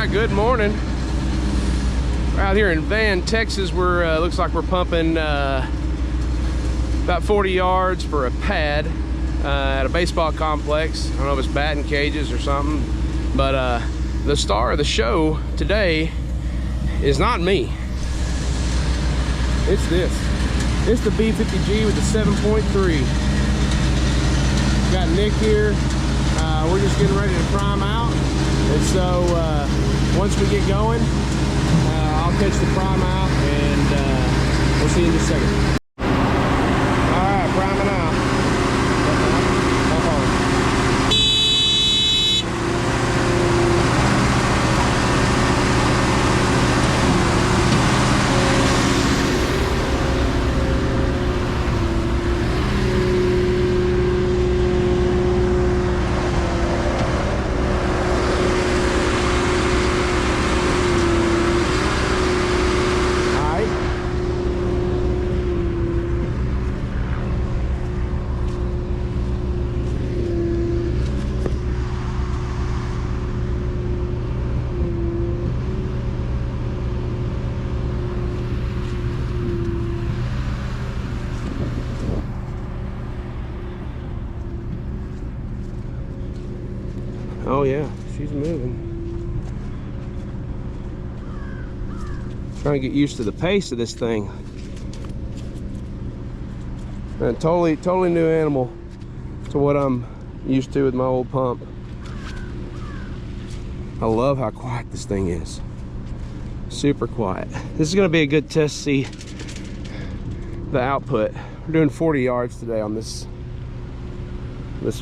right, good morning. We're out here in Van, Texas. We're looks like we're pumping about 40 yards for a pad at a baseball complex. I don't know if it's batting cages or something, but the star of the show today is not me. It's this. It's the B50G with the 7.3. Got Nick here. We're just getting ready to prime out, and so once we get going, I'll catch the prime out, and we'll see you in just a second. All right, priming out. Hop on. Oh yeah, she's moving. Trying to get used to the pace of this thing. A totally new animal to what I'm used to with my old pump. I love how quiet this thing is. Super quiet. This is gonna be a good test to see the output. We're doing 40 yards today on this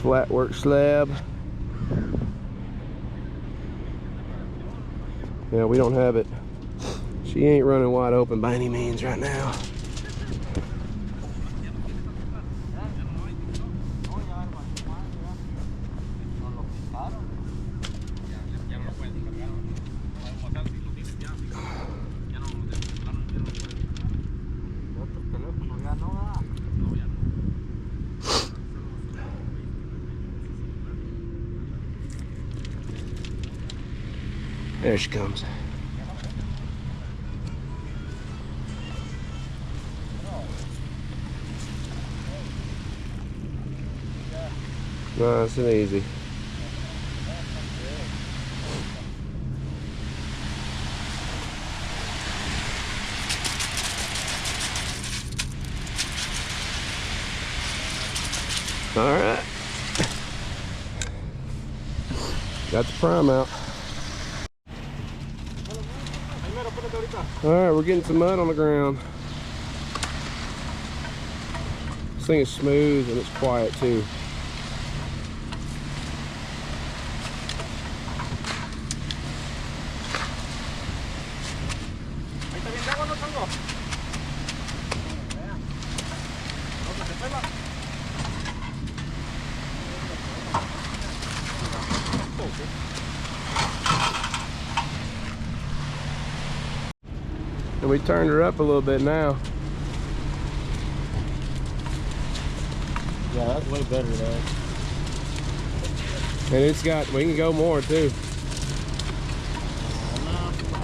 flat work slab. Yeah, we don't have it. She ain't running wide open by any means right now. There she comes. Nice and easy. All right. Got the prime out. All right, we're getting some mud on the ground. This thing is smooth and it's quiet too. And we turned her up a little bit now. Yeah, that's way better though. And it's got, we can go more too.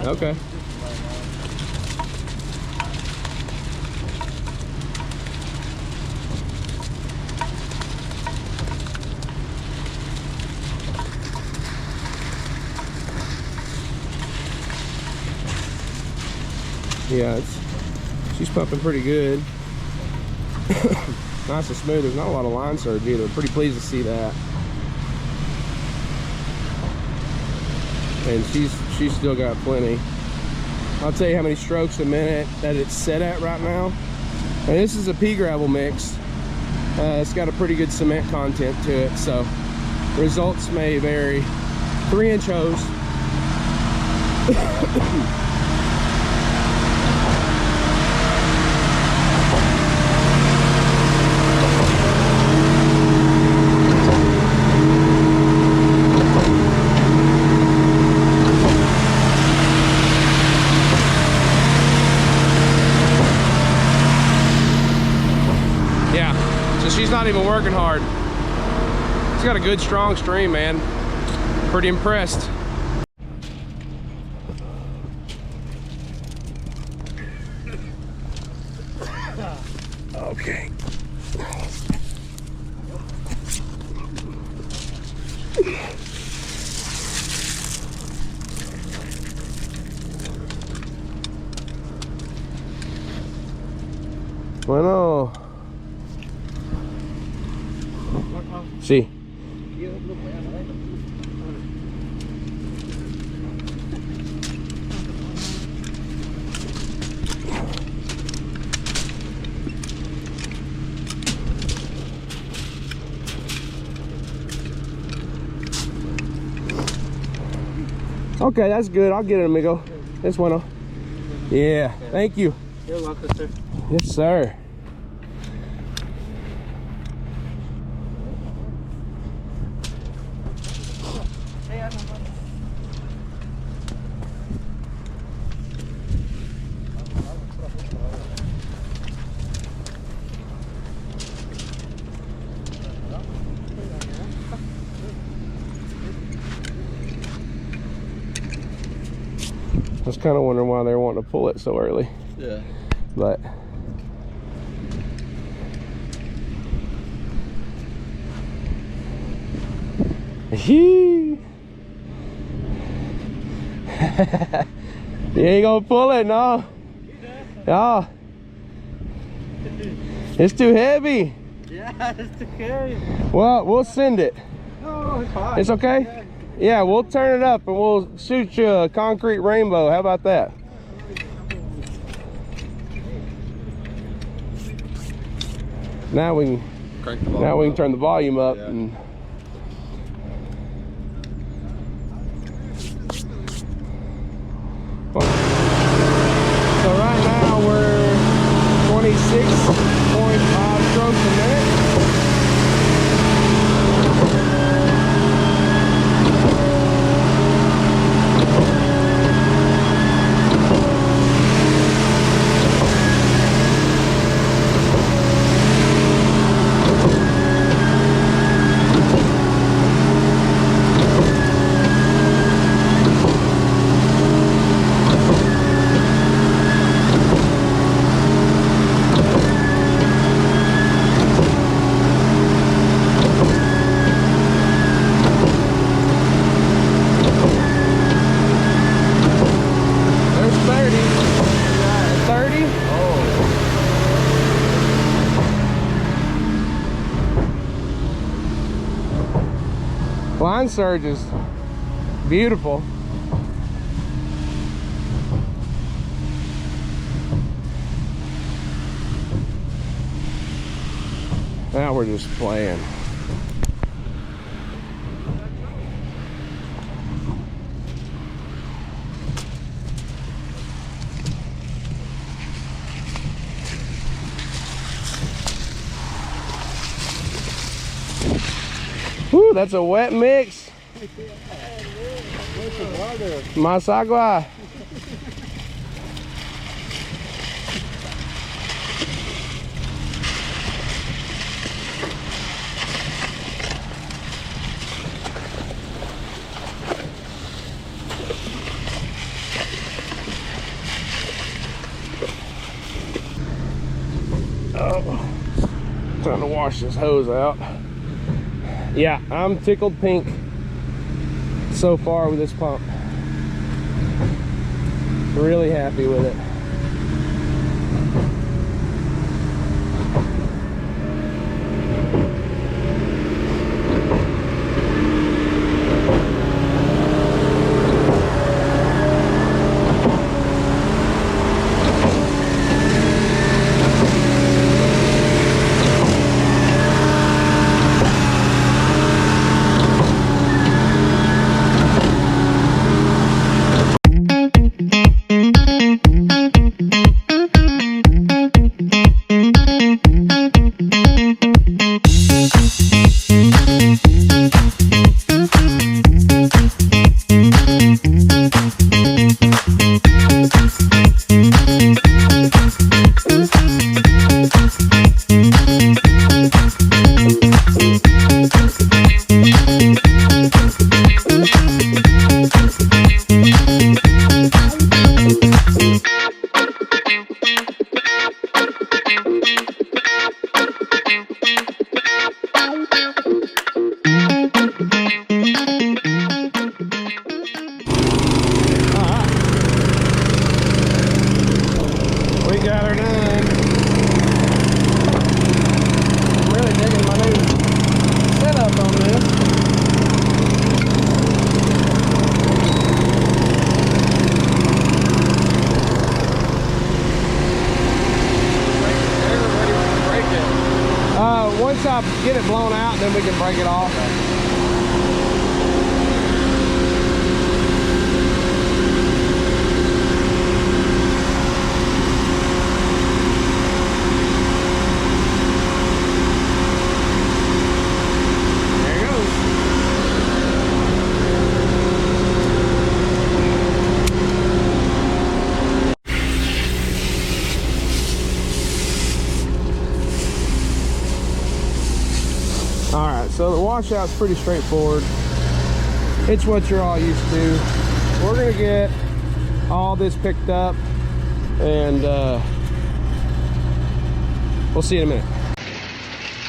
Okay. Yeah, she's pumping pretty good. Nice and smooth. There's not a lot of line surge either. Pretty pleased to see that. And she's still got plenty. I'll tell you how many strokes a minute that it's set at right now. And this is a pea gravel mix. It's got a pretty good cement content to it, so results may vary. 3-inch hose. She's not even working hard. It's got a good strong stream, man. Pretty impressed. Okay. Bueno. Sí. Okay, that's good. I'll get it, amigo. This one. Yeah, thank you. You're welcome, sir. Yes, sir. I was kind of wondering why they were wanting to pull it so early. Yeah. But you ain't gonna pull it, no. No. It's too heavy. Yeah, it's too heavy. Well, we'll send it. No, it's fine. It's okay? Yeah, we'll turn it up and we'll shoot you a concrete rainbow. How about that? Now we can Crank the volume now we can up. turn the volume up. Yeah. And so right now we're 26.5 strokes a minute. Line surge is beautiful. Now we're just playing. Woo, that's a wet mix. Más agua. Oh, trying to wash this hose out. Yeah, I'm tickled pink so far with this pump. Really happy with it. get it blown out, then we can break it off. Alright, so the washout's pretty straightforward. It's what you're all used to. We're going to get all this picked up and we'll see you in a minute.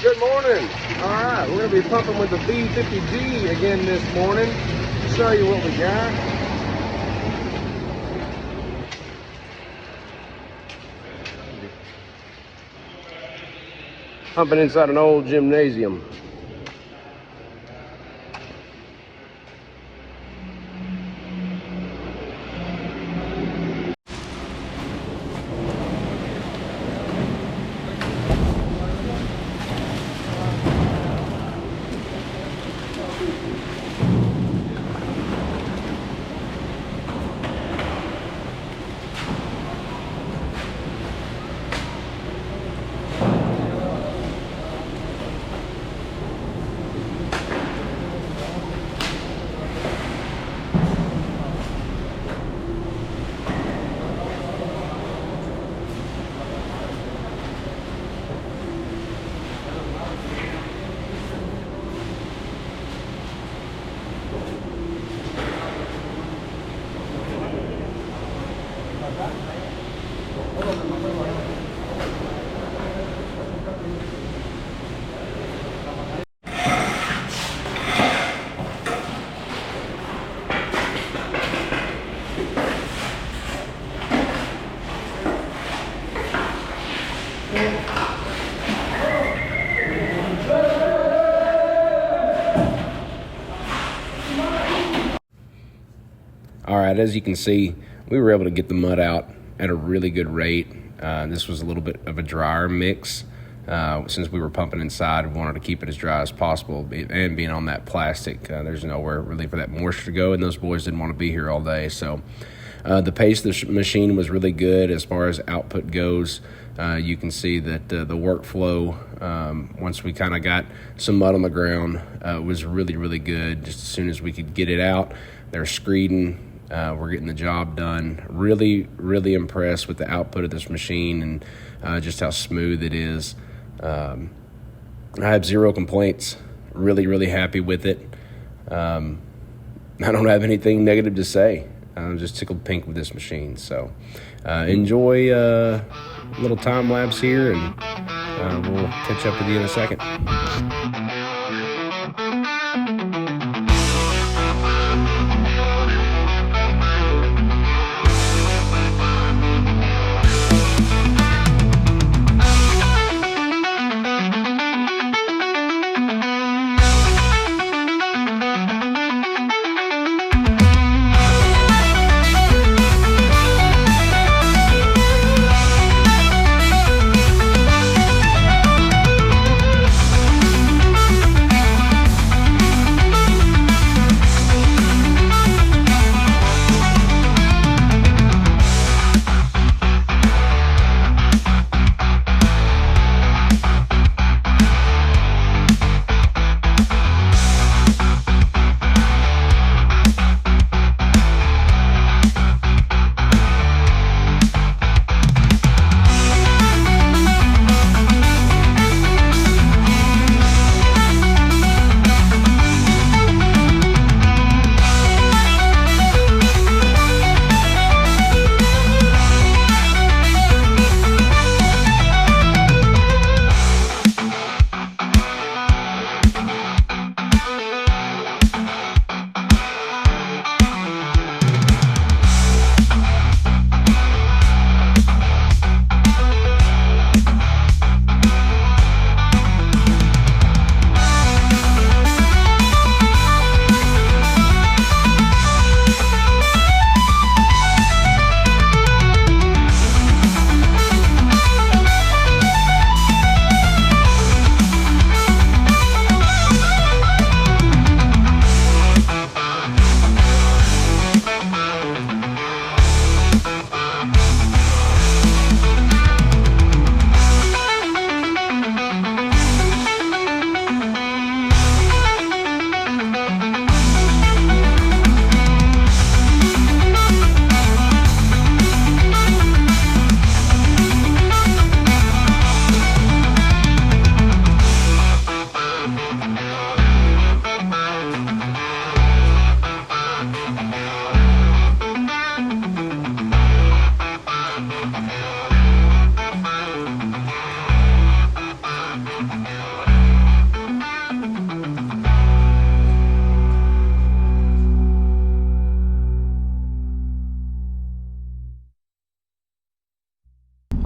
Good morning. Alright, we're going to be pumping with the B50G again this morning. Show you what we got. Pumping inside an old gymnasium. All right, as you can see, we were able to get the mud out at a really good rate. This was a little bit of a drier mix. Since we were pumping inside, we wanted to keep it as dry as possible. And being on that plastic, there's nowhere really for that moisture to go, and those boys didn't want to be here all day. So the pace of the machine was really good as far as output goes. You can see that the workflow, once we kind of got some mud on the ground, was really, really good. Just as soon as we could get it out, they're screeding. We're getting the job done. Really, really impressed with the output of this machine and just how smooth it is. I have zero complaints. Really, really happy with it. I don't have anything negative to say. I'm just tickled pink with this machine. So enjoy a little time lapse here, and we'll catch up with you in a second.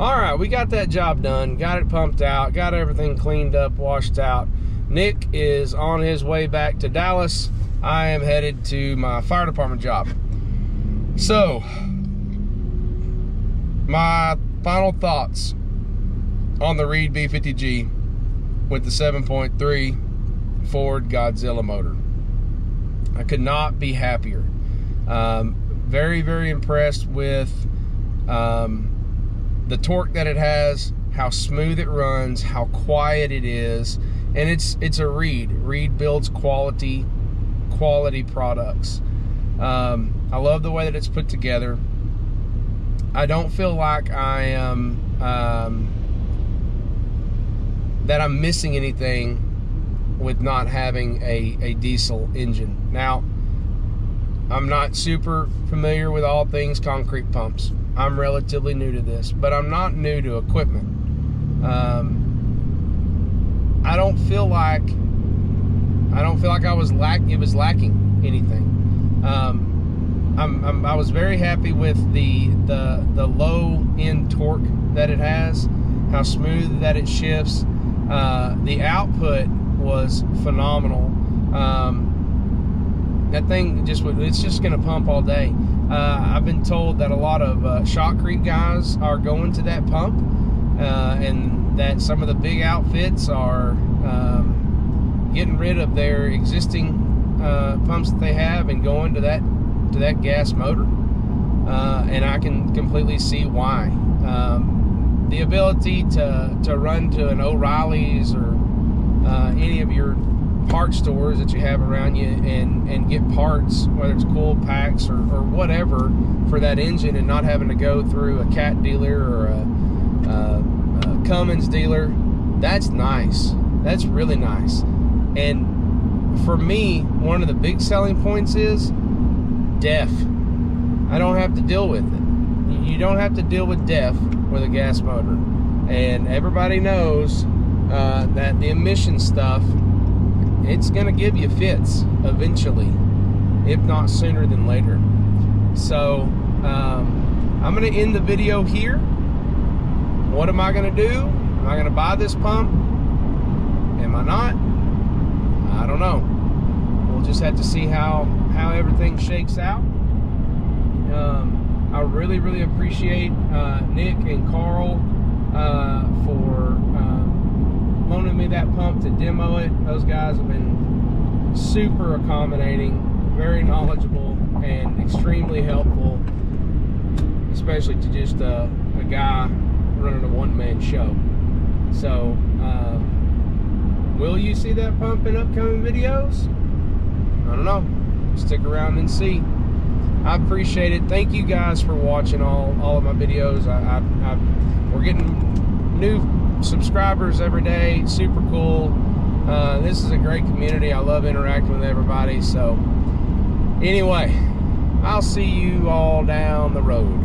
All right, we got that job done, got it pumped out, got everything cleaned up, washed out. Nick is on his way back to Dallas. I am headed to my fire department job. So, my final thoughts on the Reed B50G with the 7.3 Ford Godzilla motor. I could not be happier. Very, very impressed with the torque that it has, how smooth it runs, how quiet it is, and it's a Reed. Reed builds quality products. I love the way that it's put together. I don't feel like I am that I'm missing anything with not having a diesel engine. Now, I'm not super familiar with all things concrete pumps. I'm relatively new to this, but I'm not new to equipment. I don't feel like it was lacking anything. I was very happy with the low end torque that it has, how smooth that it shifts. The output was phenomenal. That thing it's just gonna pump all day. I've been told that a lot of shotcrete guys are going to that pump, and that some of the big outfits are getting rid of their existing pumps that they have and going to that gas motor. And I can completely see why. The ability to run to an O'Reilly's or any of your part stores that you have around you and get parts, whether it's coil packs or whatever, for that engine, and not having to go through a Cat dealer or a Cummins dealer, that's nice. That's really nice. And for me, one of the big selling points is DEF. I don't have to deal with it. You don't have to deal with DEF with a gas motor. And everybody knows that the emission stuff, it's gonna give you fits eventually, if not sooner than later. So I'm gonna end the video here. What am I gonna do? Am I gonna buy this pump? Am I not? I don't know. We'll just have to see how everything shakes out. I really, really appreciate Nick and Carl for loaning me that pump to demo it. Those guys have been super accommodating, very knowledgeable, and extremely helpful, especially to just a guy running a one-man show. So, will you see that pump in upcoming videos? I don't know. Stick around and see. I appreciate it. Thank you guys for watching all of my videos. We're getting new subscribers every day. Super cool. This is a great community. I love interacting with everybody. So anyway, I'll see you all down the road.